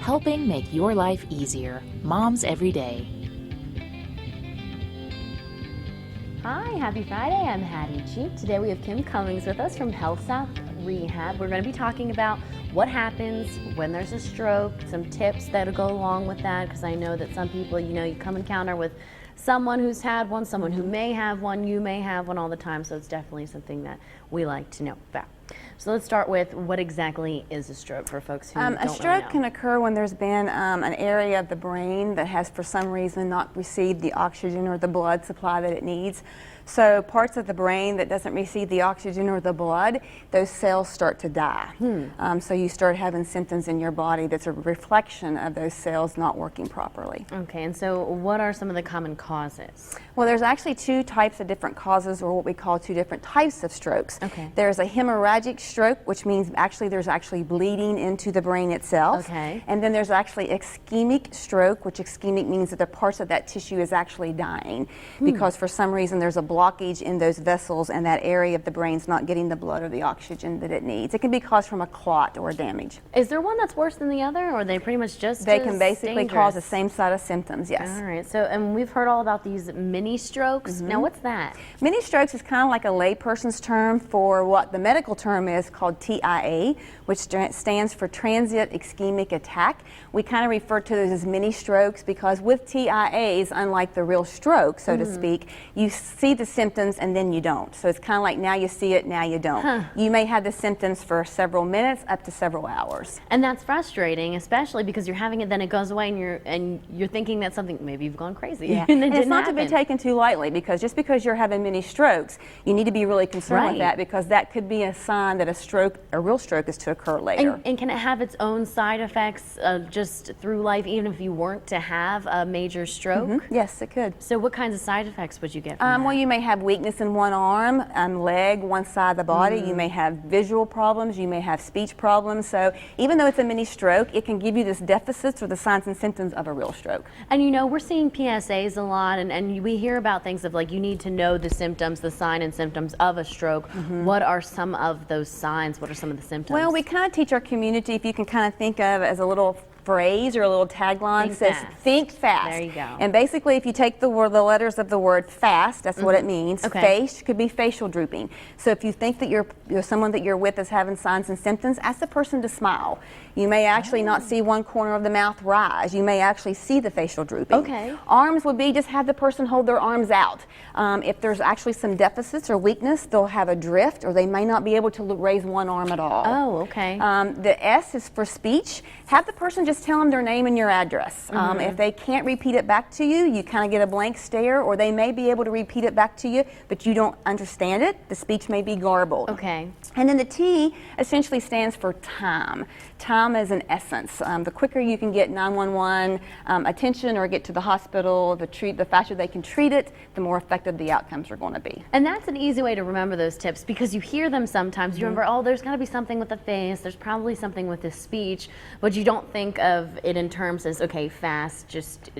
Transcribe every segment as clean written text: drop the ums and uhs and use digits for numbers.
helping make your life easier. Moms Every Day. Hi, happy Friday. I'm Hattie Cheek. Today we have Kim Cummings with us from Health South Rehab. We're going to be talking about what happens when there's a stroke, some tips that go along with that, because I know that some people, you come encounter with someone who's had one, someone who may have one, you may have one all the time, so it's definitely something that we like to know about. So let's start with what exactly is a stroke for folks who don't A really stroke know. can occur when there's been an area of the brain that has for some reason not received the oxygen or the blood supply that it needs. So parts of the brain that doesn't receive the oxygen or the blood, those cells start to die. So you start having symptoms in your body that's a reflection of those cells not working properly. Okay, and so what are some of the common causes? Well, there's actually two types of different causes, or what we call two different types of strokes. Okay. There's a hemorrhagic stroke, which means there's actually bleeding into the brain itself. Okay. And then there's actually ischemic stroke, which ischemic means that the parts of that tissue is actually dying because for some reason there's a blockage in those vessels and that area of the brain's not getting the blood or the oxygen that it needs. It can be caused from a clot or damage. Is there one that's worse than the other, or are they pretty much just They as can basically dangerous? cause the same set of symptoms, yes. All right, so, and we've heard all about these mini strokes. Now, what's that? Mini strokes is kind of like a layperson's term for what the medical term is called TIA, which stands for transient ischemic attack. We kind of refer to those as mini strokes because with TIAs, unlike the real stroke, so to speak, you see the symptoms and then you don't. So it's kind of like now you see it, now you don't. You may have the symptoms for several minutes up to several hours. And that's frustrating, especially because you're having it, then it goes away, and you're thinking that something, maybe you've gone crazy. Yeah. and And it's not to be taken too lightly, because just because you're having many strokes, you need to be really concerned with that, because that could be a sign that a real stroke is to occur later. And can it have its own side effects just through life, even if you weren't to have a major stroke? Yes, it could. So what kinds of side effects would you get from that? Well, you may have weakness in one arm, leg, one side of the body. You may have visual problems. You may have speech problems. So even though it's a mini stroke, it can give you this deficits or the signs and symptoms of a real stroke. And we're seeing PSAs a lot, and we hear about things of like you need to know the symptoms, the sign and symptoms of a stroke. What are some of those signs? What are some of the symptoms? Well, we kind of teach our community, if you can kind of think of as a little phrase or a little tagline, says think fast. There you go. And basically if you take the letters of the word fast, that's what it means. Okay. Face could be facial drooping. So if you think that you're someone that you're with is having signs and symptoms, ask the person to smile. You may actually not see one corner of the mouth rise. You may actually see the facial drooping. Okay. Arms would be just have the person hold their arms out. If there's actually some deficits or weakness, they'll have a drift, or they may not be able to raise one arm at all. Oh, okay. The S is for speech. Have the person just tell them their name and your address. If they can't repeat it back to you, you kind of get a blank stare, or they may be able to repeat it back to you, but you don't understand it. The speech may be garbled. Okay. And then the T essentially stands for time. Time is an essence. The quicker you can get 911 attention or get to the hospital, the faster they can treat it, the more effective the outcomes are going to be. And that's an easy way to remember those tips, because you hear them sometimes. You remember, oh, there's got to be something with the face, there's probably something with the speech, but you don't think of it in terms as, okay, fast, just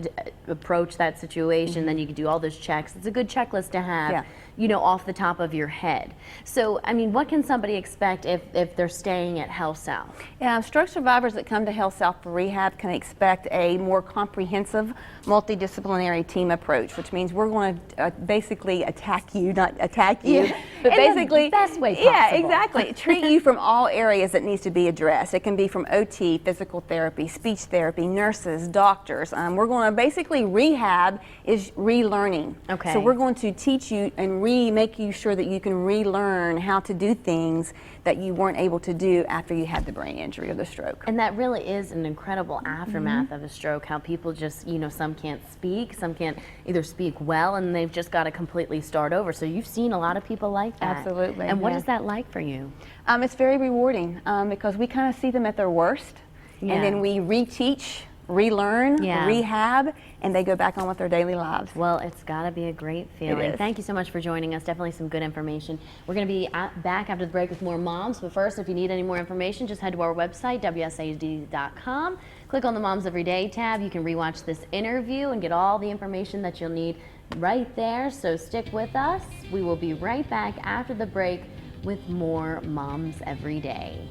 approach that situation, then you can do all those checks. It's a good checklist to have, off the top of your head. So, I mean, what can somebody expect if they're staying at Health South? Yeah, stroke survivors that come to Health South for rehab can expect a more comprehensive, multidisciplinary team approach, which means we're going to basically attack you, not attack you, but in basically the best way possible. Yeah, exactly. Treat you from all areas that needs to be addressed. It can be from OT, physical therapy, speech therapy, nurses, doctors. We're going to basically rehab is relearning. Okay. So we're going to teach you and make you sure that you can relearn how to do things that you weren't able to do after you had the brain injury or the stroke. And that really is an incredible aftermath of a stroke, how people just, some can't speak, some can't either speak well, and they've just got to completely start over. So you've seen a lot of people like that. Absolutely. And what is that like for you? It's very rewarding because we kind of see them at their worst, and then we reteach, relearn, rehab, and they go back on with their daily lives. Well, it's got to be a great feeling. Thank you so much for joining us. Definitely some good information. We're going to be back after the break with more moms, but first, if you need any more information, just head to our website, wsad.com. Click on the Moms Every Day tab. You can rewatch this interview and get all the information that you'll need right there. So stick with us. We will be right back after the break with more Moms Every Day.